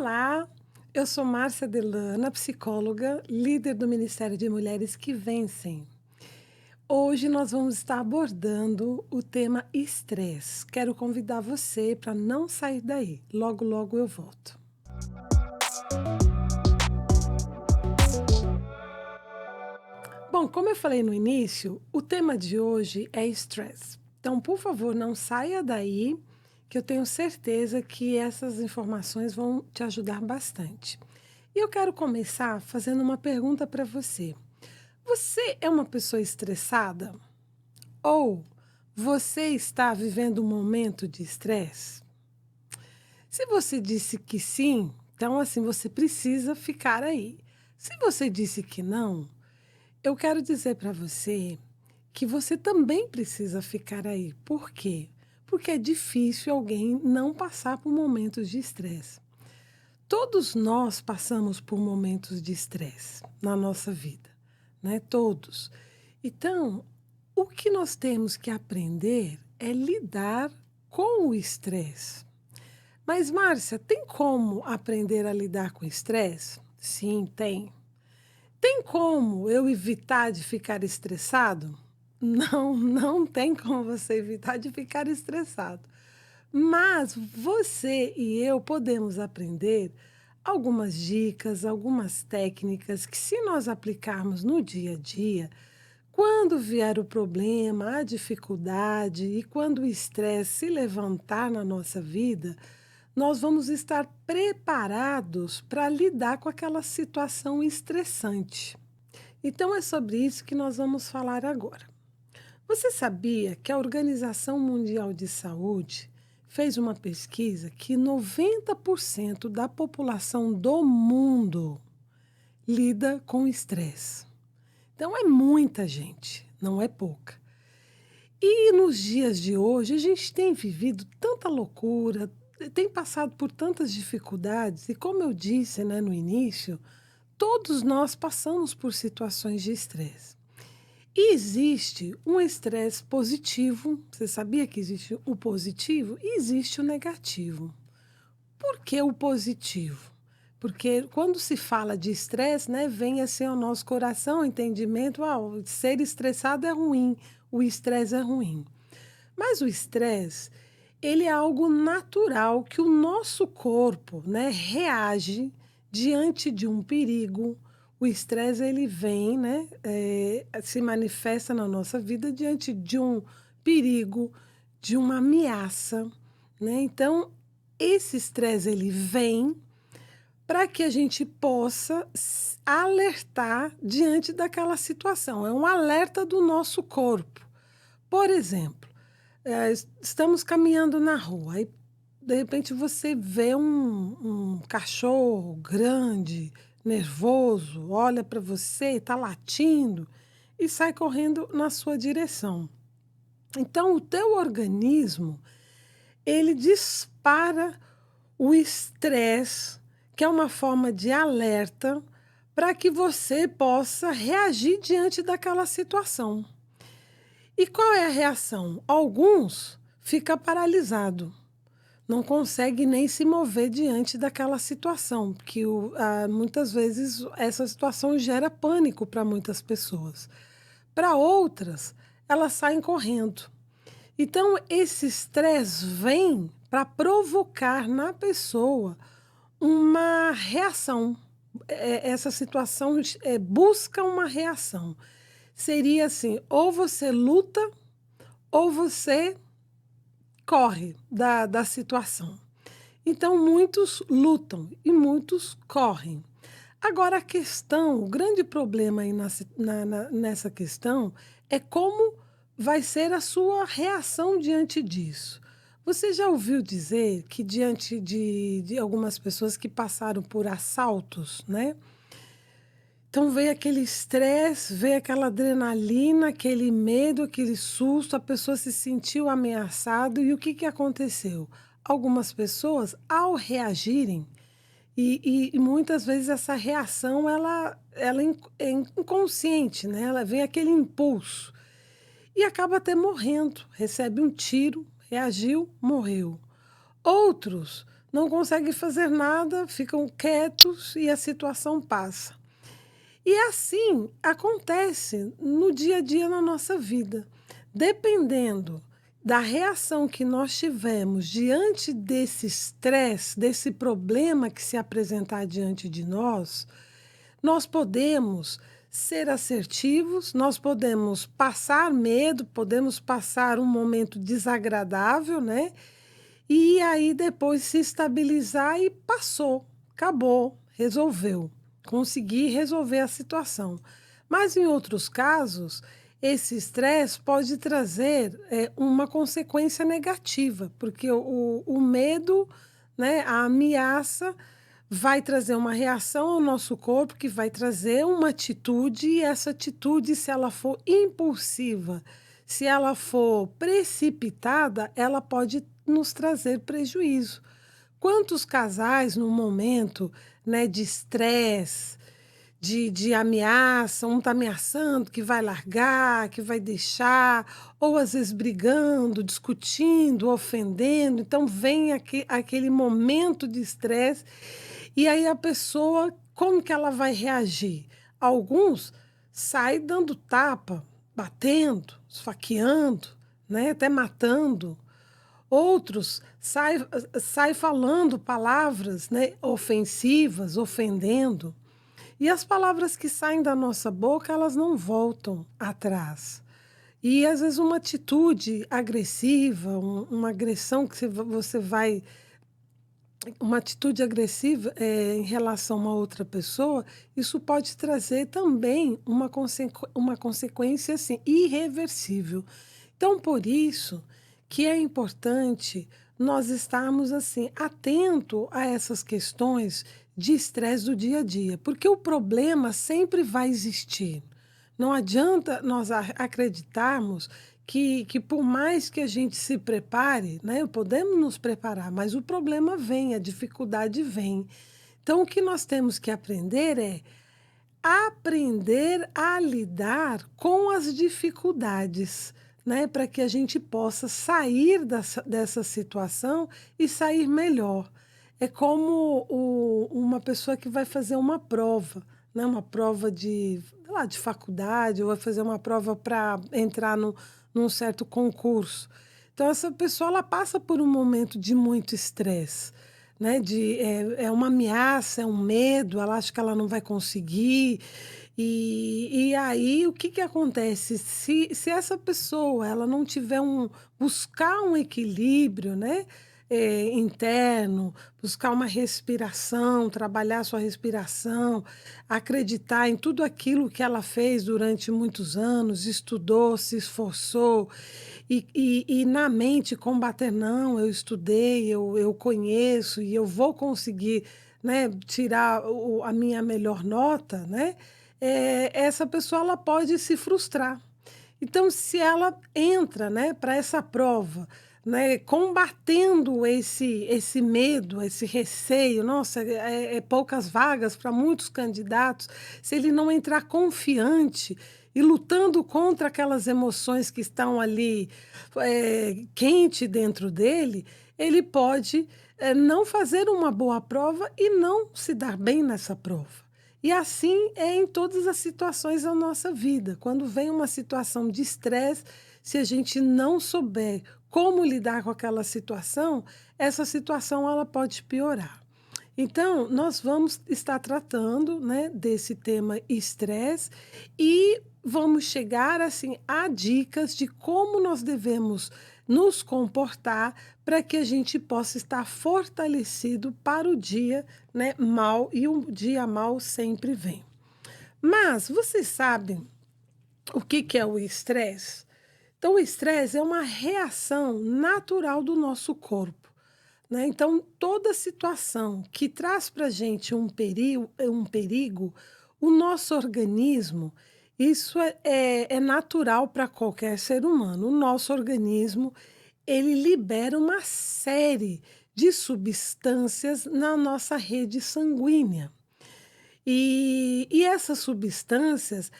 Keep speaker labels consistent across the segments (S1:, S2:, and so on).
S1: Olá, eu sou Márcia Delana, psicóloga, líder do Ministério de Mulheres que Vencem. Hoje nós vamos estar abordando o tema estresse. Quero convidar você para não sair daí. Logo, logo eu volto. Bom, como eu falei no início, o tema de hoje é estresse. Então, por favor, não saia daí, que eu tenho certeza que essas informações vão te ajudar bastante. E eu quero começar fazendo uma pergunta para você. Você é uma pessoa estressada? Ou você está vivendo um momento de estresse? Se você disse que sim, então assim você precisa ficar aí. Se você disse que não, eu quero dizer para você que você também precisa ficar aí. Por quê? Porque é difícil alguém não passar por momentos de estresse. Todos nós passamos por momentos de estresse na nossa vida, né? Todos. Então, o que nós temos que aprender é lidar com o estresse. Mas, Márcia, tem como aprender a lidar com o estresse? Sim, tem. Tem como eu evitar de ficar estressado? Não, não tem como você evitar de ficar estressado. Mas você e eu podemos aprender algumas dicas, algumas técnicas que, se nós aplicarmos no dia a dia, quando vier o problema, a dificuldade e quando o estresse se levantar na nossa vida, nós vamos estar preparados para lidar com aquela situação estressante. Então, é sobre isso que nós vamos falar agora. Você sabia que a Organização Mundial de Saúde fez uma pesquisa que 90% da população do mundo lida com estresse? Então, é muita gente, não é pouca. E nos dias de hoje, a gente tem vivido tanta loucura, tem passado por tantas dificuldades, e como eu disse, né, no início, todos nós passamos por situações de estresse. E existe um estresse positivo, você sabia que existe o positivo e existe o negativo. Por que o positivo? Porque quando se fala de estresse, né, vem assim ao nosso coração o entendimento, ser estressado é ruim, o estresse é ruim. Mas o estresse, ele é algo natural que o nosso corpo, né, reage diante de um perigo. O estresse, ele vem, né, se manifesta na nossa vida diante de um perigo, de uma ameaça, né? Então, esse estresse, ele vem para que a gente possa alertar diante daquela situação. É um alerta do nosso corpo. Por exemplo, estamos caminhando na rua, aí de repente você vê um cachorro grande, nervoso, olha para você, está latindo e sai correndo na sua direção. Então, o teu organismo, ele dispara o estresse, que é uma forma de alerta, para que você possa reagir diante daquela situação. E qual é a reação? Alguns fica paralisado, não consegue nem se mover diante daquela situação, porque muitas vezes essa situação gera pânico para muitas pessoas. Para outras, elas saem correndo. Então, esse estresse vem para provocar na pessoa uma reação. Essa situação busca uma reação. Seria assim: ou você luta ou você corre da situação. Então, muitos lutam e muitos correm. Agora, a questão, o grande problema aí nessa questão é como vai ser a sua reação diante disso. Você já ouviu dizer que diante de algumas pessoas que passaram por assaltos, né? Então veio aquele estresse, veio aquela adrenalina, aquele medo, aquele susto, a pessoa se sentiu ameaçada e o que aconteceu? Algumas pessoas, ao reagirem, e muitas vezes essa reação ela é inconsciente, né? Ela vem aquele impulso e acaba até morrendo, recebe um tiro, reagiu, morreu. Outros não conseguem fazer nada, ficam quietos e a situação passa. E assim acontece no dia a dia na nossa vida. Dependendo da reação que nós tivemos diante desse estresse, desse problema que se apresentar diante de nós podemos ser assertivos, nós podemos passar medo, podemos passar um momento desagradável, né? E aí depois se estabilizar e passou, acabou, resolveu. Consegui resolver a situação. Mas em outros casos, esse estresse pode trazer uma consequência negativa, porque o medo, né, a ameaça, vai trazer uma reação ao nosso corpo que vai trazer uma atitude, e essa atitude, se ela for impulsiva, se ela for precipitada, ela pode nos trazer prejuízo. Quantos casais no momento, né, de estresse, de ameaça, um está ameaçando que vai largar, que vai deixar, ou às vezes brigando, discutindo, ofendendo, então vem aquele momento de estresse, e aí a pessoa, como que ela vai reagir? Alguns saem dando tapa, batendo, esfaqueando, né, até matando. Outros sai falando palavras, né, ofensivas, ofendendo. E as palavras que saem da nossa boca, elas não voltam atrás. E às vezes uma atitude agressiva, uma agressão que você vai, uma atitude agressiva em relação a uma outra pessoa, isso pode trazer também uma consequência assim, irreversível. Então, por isso que é importante nós estarmos assim atento a essas questões de estresse do dia a dia, porque o problema sempre vai existir. Não adianta nós acreditarmos que por mais que a gente se prepare, né, podemos nos preparar, mas o problema vem, a dificuldade vem. Então, o que nós temos que aprender é aprender a lidar com as dificuldades, né, para que a gente possa sair dessa situação e sair melhor. É como uma pessoa que vai fazer uma prova, né, uma prova de, sei lá, de faculdade, ou vai fazer uma prova para entrar num certo concurso. Então, essa pessoa ela passa por um momento de muito estresse, né, é uma ameaça, é um medo, ela acha que ela não vai conseguir, e aí o que que acontece? Se essa pessoa ela não tiver buscar um equilíbrio, né, interno, buscar uma respiração, trabalhar sua respiração, acreditar em tudo aquilo que ela fez durante muitos anos, estudou, se esforçou, e na mente combater: "Não, eu estudei, eu conheço e eu vou conseguir, né, tirar a minha melhor nota", né, essa pessoa ela pode se frustrar. Então, se ela entra, né, para essa prova, né, combatendo esse medo, esse receio, nossa, é poucas vagas para muitos candidatos, se ele não entrar confiante e lutando contra aquelas emoções que estão ali, quente dentro dele, ele pode, não fazer uma boa prova e não se dar bem nessa prova. E assim é em todas as situações da nossa vida. Quando vem uma situação de estresse, se a gente não souber como lidar com aquela situação, essa situação ela pode piorar. Então, nós vamos estar tratando, né, desse tema estresse, e vamos chegar assim a dicas de como nós devemos nos comportar para que a gente possa estar fortalecido para o dia, né, mal, e o dia mal sempre vem. Mas vocês sabem o que que é o estresse? Então, o estresse é uma reação natural do nosso corpo, né? Então, toda situação que traz para a gente um perigo, o nosso organismo, isso é natural para qualquer ser humano. O nosso organismo, ele libera uma série de substâncias na nossa rede sanguínea. E essas substâncias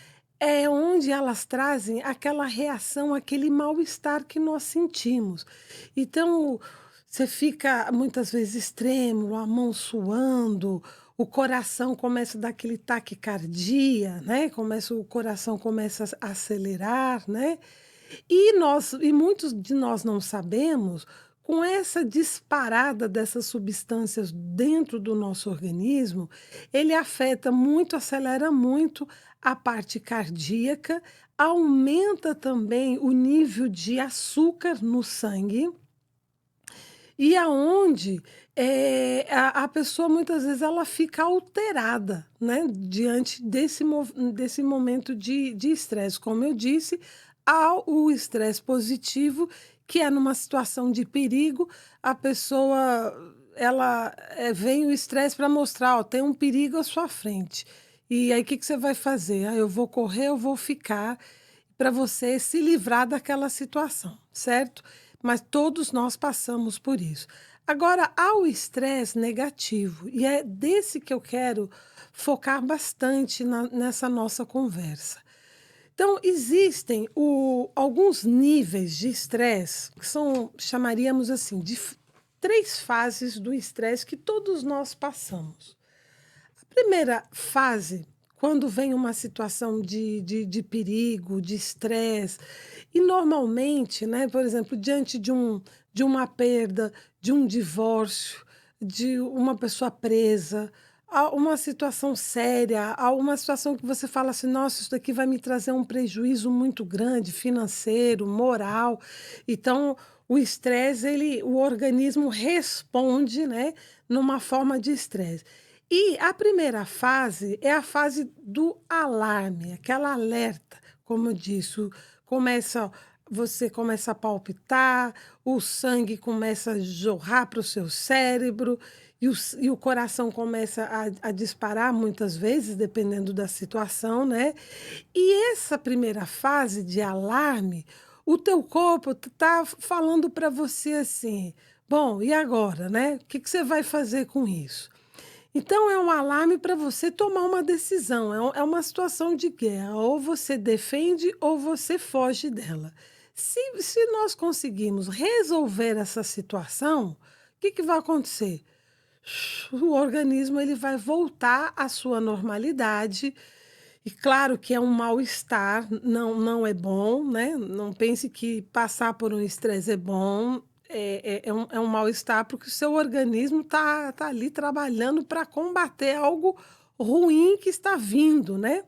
S1: é onde elas trazem aquela reação, aquele mal-estar que nós sentimos. Então, Você fica muitas vezes extremo, a mão suando, o coração começa a dar aquele taquicardia, né, o coração começa a acelerar, né. E muitos de nós não sabemos, com essa disparada dessas substâncias dentro do nosso organismo, ele afeta muito, acelera muito a parte cardíaca, aumenta também o nível de açúcar no sangue, e aonde, a pessoa muitas vezes ela fica alterada, né, diante desse momento de estresse. Como eu disse, há o estresse positivo, que é numa situação de perigo, a pessoa vem o estresse para mostrar: "Ó, tem um perigo à sua frente". E aí o que que você vai fazer? "Ah, eu vou correr, eu vou ficar", para você se livrar daquela situação, certo? Mas todos nós passamos por isso. Agora, há o estresse negativo, e é desse que eu quero focar bastante nessa nossa conversa. Então, existem alguns níveis de estresse, que são, chamaríamos assim, de três fases do estresse que todos nós passamos. Primeira fase, quando vem uma situação de perigo, de estresse, e normalmente, né, por exemplo, diante de uma perda, de um divórcio, de uma pessoa presa, a uma situação séria, a uma situação que você fala assim: "Nossa, isso daqui vai me trazer um prejuízo muito grande, financeiro, moral". Então, o estresse, o organismo responde, né, numa forma de estresse. E a primeira fase é a fase do alarme, aquela alerta, como eu disse, você começa a palpitar, o sangue começa a jorrar para o seu cérebro e o coração começa a disparar muitas vezes, dependendo da situação, né. E essa primeira fase de alarme, o teu corpo tá falando para você assim: "Bom, e agora, né, o que que você vai fazer com isso?". Então é um alarme para você tomar uma decisão, é uma situação de guerra, ou você defende ou você foge dela. Se nós conseguirmos resolver essa situação, o que que vai acontecer? O organismo ele vai voltar à sua normalidade, e claro que é um mal-estar, não é bom, né, não pense que passar por um estresse é bom, é um mal-estar, porque o seu organismo tá ali trabalhando para combater algo ruim que está vindo, né.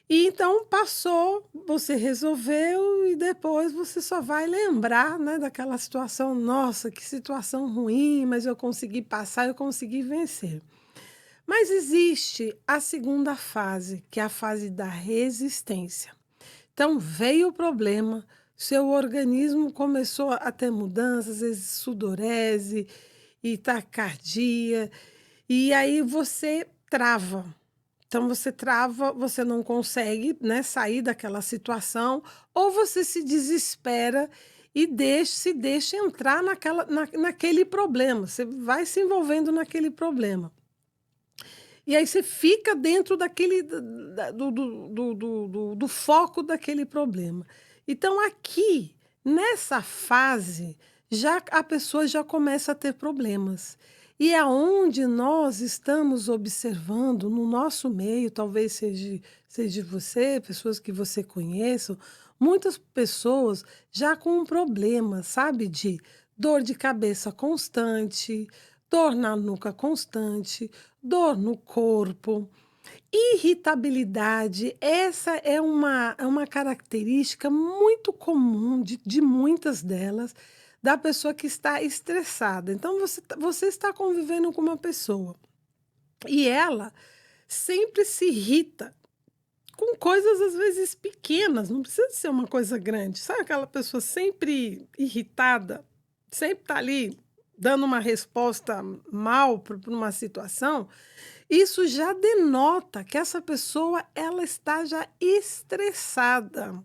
S1: E então passou, você resolveu e depois você só vai lembrar, né, daquela situação: "Nossa, que situação ruim, mas eu consegui passar, eu consegui vencer". Mas existe a segunda fase, que é a fase da resistência. Então veio o problema, seu organismo começou a ter mudanças, às vezes sudorese e taquicardia, e aí você trava. Então você trava, você não consegue, né, sair daquela situação, ou você se desespera e se deixa entrar naquele problema, você vai se envolvendo naquele problema. E aí você fica dentro daquele da do foco daquele problema. Então aqui, nessa fase, já a pessoa já começa a ter problemas. E é onde nós estamos observando no nosso meio, talvez seja você, pessoas que você conheça, muitas pessoas já com um problema, sabe, de dor de cabeça constante, dor na nuca constante, dor no corpo, irritabilidade. Essa é uma característica muito comum de muitas delas, da pessoa que está estressada. Então você está convivendo com uma pessoa, e ela sempre se irrita com coisas, às vezes, pequenas, não precisa ser uma coisa grande. Sabe aquela pessoa sempre irritada, sempre tá ali dando uma resposta mal para uma situação? Isso já denota que essa pessoa, ela está já estressada.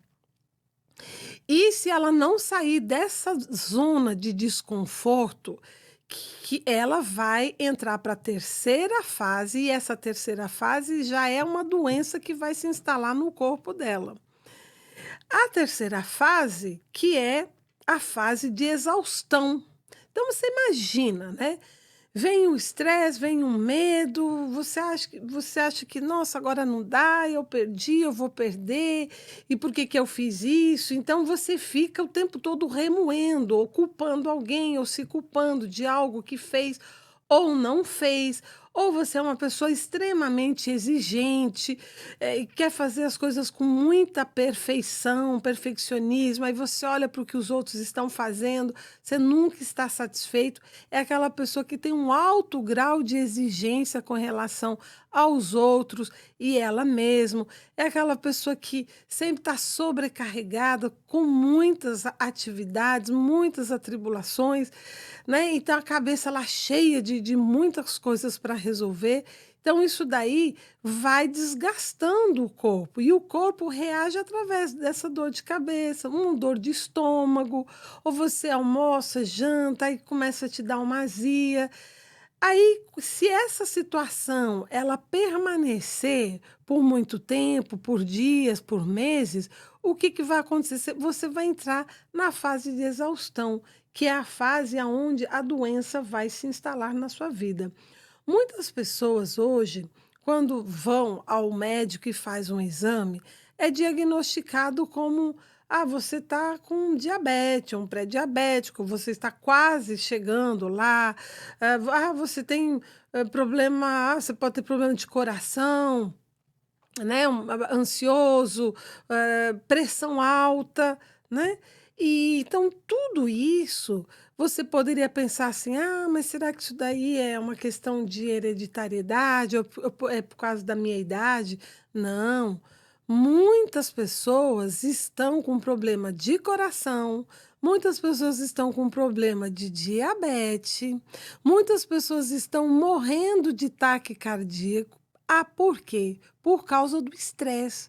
S1: E se ela não sair dessa zona de desconforto, que ela vai entrar para a terceira fase, e essa terceira fase já é uma doença que vai se instalar no corpo dela. A terceira fase, que é a fase de exaustão. Então você imagina, né, vem o estresse, vem o medo, você acha que: "Nossa, agora não dá, eu perdi, eu vou perder, e por que que eu fiz isso?". Então você fica o tempo todo remoendo, ou culpando alguém, ou se culpando de algo que fez ou não fez, ou você é uma pessoa extremamente exigente, e quer fazer as coisas com muita perfeição, perfeccionismo, aí você olha para o que os outros estão fazendo, você nunca está satisfeito. É aquela pessoa que tem um alto grau de exigência com relação aos outros e ela mesma. É aquela pessoa que sempre está sobrecarregada com muitas atividades, muitas atribulações, né? Então a cabeça lá cheia de muitas coisas para resolver. Então isso daí vai desgastando o corpo e o corpo reage através dessa dor de cabeça, uma dor de estômago, ou você almoça, janta, aí começa a te dar uma azia. Aí, se essa situação ela permanecer por muito tempo, por dias, por meses, o que que vai acontecer? Você vai entrar na fase de exaustão, que é a fase aonde a doença vai se instalar na sua vida. Muitas pessoas hoje, quando vão ao médico e faz um exame, é diagnosticado como: "Ah, você está com diabetes, um pré-diabético, você está quase chegando lá, você tem, problema, você pode ter problema de coração, né, ansioso, pressão alta", né. E então tudo isso, você poderia pensar assim: "Ah, mas será que isso daí é uma questão de hereditariedade ou é por causa da minha idade?". Não, muitas pessoas estão com problema de coração, muitas pessoas estão com problema de diabetes, muitas pessoas estão morrendo de taque cardíaco. Ah, por quê? Por causa do estresse.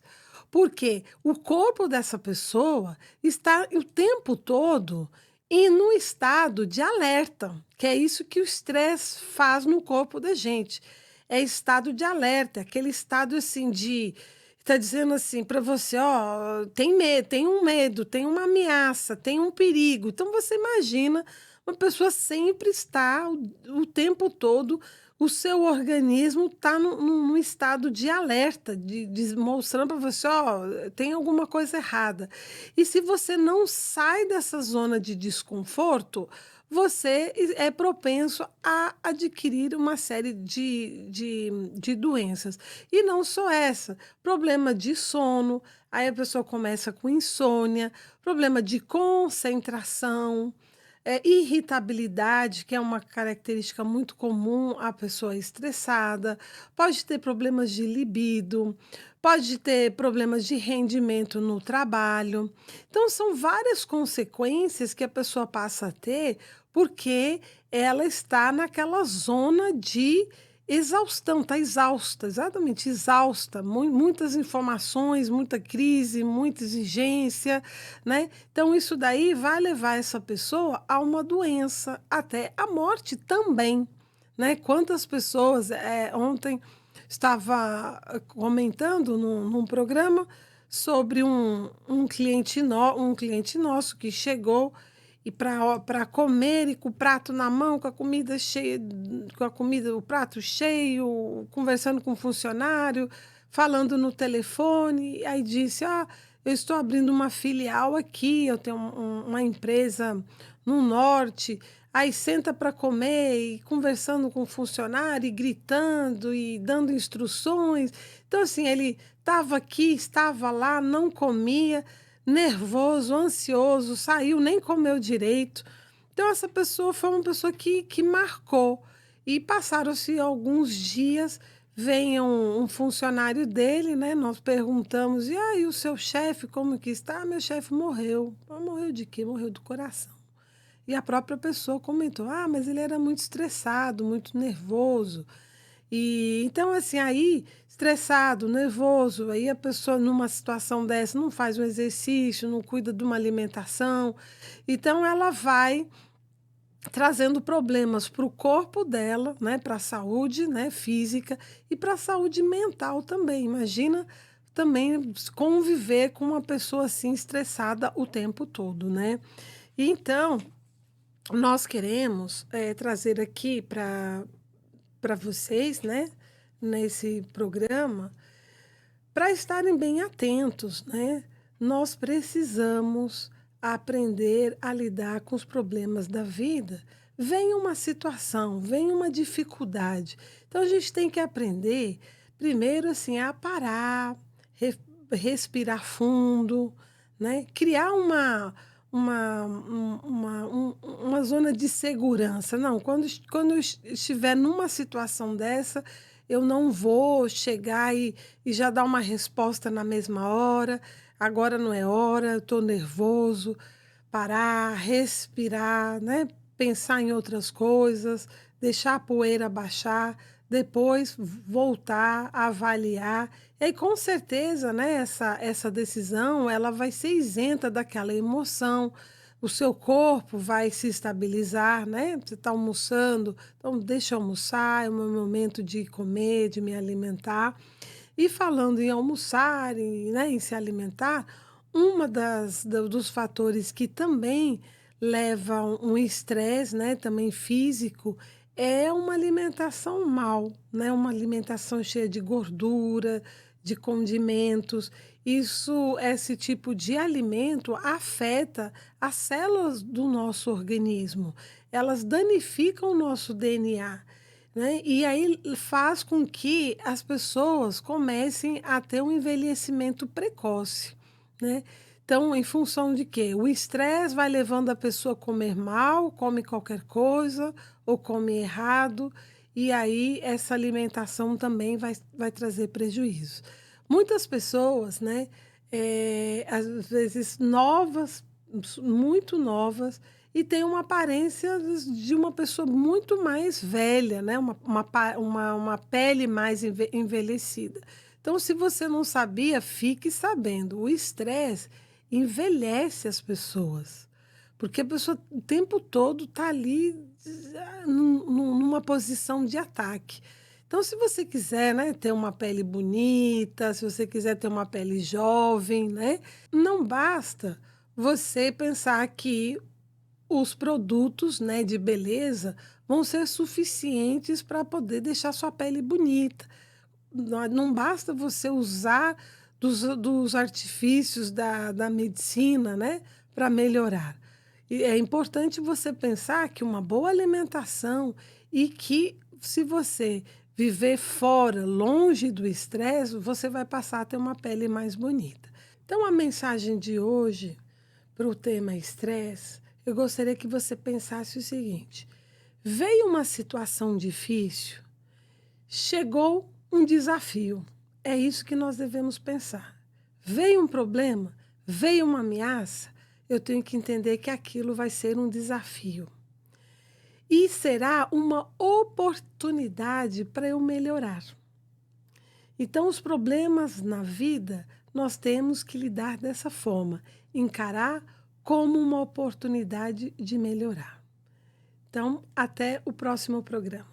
S1: Porque o corpo dessa pessoa está o tempo todo e no estado de alerta, que é isso que o estresse faz no corpo da gente. É estado de alerta, aquele estado assim de tá dizendo assim para você, ó, tem medo, tem um medo, tem uma ameaça, tem um perigo. Então você imagina, uma pessoa sempre está o tempo todo, o seu organismo está num estado de alerta, mostrando para você, ó, tem alguma coisa errada. E se você não sai dessa zona de desconforto, você é propenso a adquirir uma série de doenças. E não só essa, problema de sono, aí a pessoa começa com insônia, problema de concentração, irritabilidade, que é uma característica muito comum à pessoa estressada, pode ter problemas de libido, pode ter problemas de rendimento no trabalho. Então, são várias consequências que a pessoa passa a ter, porque ela está naquela zona de exaustão, está exausta, exatamente, exausta, muitas informações, muita crise, muita exigência, né? Então, isso daí vai levar essa pessoa a uma doença, até a morte também, né? Quantas pessoas, ontem estava comentando num programa sobre um cliente nosso que chegou e para comer e com o prato na mão, com a comida cheia, com a comida, o prato cheio, conversando com o funcionário, falando no telefone, aí disse: "Ah, eu estou abrindo uma filial aqui, eu tenho uma empresa no norte", aí senta para comer e conversando com o funcionário e gritando e dando instruções. Então, assim, ele estava aqui, estava lá, não comia, nervoso, ansioso, saiu, nem comeu direito. Então essa pessoa foi uma pessoa que marcou. E passaram-se alguns dias, vem um funcionário dele, né, nós perguntamos: "E aí, o seu chefe como que está?". "Ah, meu chefe morreu". "Ah, morreu de quê?". "Morreu do coração". E a própria pessoa comentou: "Ah, mas ele era muito estressado, muito nervoso". E então, assim, aí, estressado, nervoso, aí a pessoa numa situação dessa não faz um exercício, não cuida de uma alimentação, então ela vai trazendo problemas para o corpo dela, né, para a saúde, né, física e para a saúde mental também. Imagina também conviver com uma pessoa assim estressada o tempo todo, né? E então nós queremos trazer aqui para vocês, né, nesse programa, para estarem bem atentos, né? Nós precisamos aprender a lidar com os problemas da vida. Vem uma situação, vem uma dificuldade. Então a gente tem que aprender, primeiro assim, a parar, re- respirar fundo, né? Criar uma zona de segurança. Não, quando eu estiver numa situação dessa, eu não vou chegar e já dar uma resposta na mesma hora. Agora não é hora, eu estou nervoso. Parar, respirar, né? Pensar em outras coisas, deixar a poeira baixar, depois voltar a avaliar. E aí, com certeza, né, essa decisão ela vai ser isenta daquela emoção. O seu corpo vai se estabilizar, né? Você está almoçando, então deixa eu almoçar, é o meu momento de comer, de me alimentar. E falando em almoçar, né, em se alimentar, dos fatores que também levam um estresse, né, também físico, é uma alimentação mal, né, uma alimentação cheia de gordura, de condimentos. Esse tipo de alimento afeta as células do nosso organismo. Elas danificam o nosso DNA, né? E aí faz com que as pessoas comecem a ter um envelhecimento precoce, né? Então, em função de quê? O estresse vai levando a pessoa a comer mal, come qualquer coisa ou come errado, e aí essa alimentação também vai trazer prejuízo. Muitas pessoas, né, às vezes novas, muito novas, e tem uma aparência de uma pessoa muito mais velha, né? Uma pele mais envelhecida. Então, se você não sabia, fique sabendo. O estresse envelhece as pessoas, porque a pessoa o tempo todo está ali numa posição de ataque. Então, se você quiser, né, ter uma pele bonita, se você quiser ter uma pele jovem, né, não basta você pensar que os produtos, né, de beleza vão ser suficientes para poder deixar sua pele bonita. Não basta você usar dos artifícios da medicina, né, para melhorar. E é importante você pensar que uma boa alimentação e que se você viver fora, longe do estresse, você vai passar a ter uma pele mais bonita. Então, a mensagem de hoje para o tema estresse, eu gostaria que você pensasse o seguinte: veio uma situação difícil, chegou um desafio. É isso que nós devemos pensar. Veio um problema, veio uma ameaça, eu tenho que entender que aquilo vai ser um desafio. E será uma oportunidade para eu melhorar. Então, os problemas na vida, nós temos que lidar dessa forma, encarar como uma oportunidade de melhorar. Então, até o próximo programa.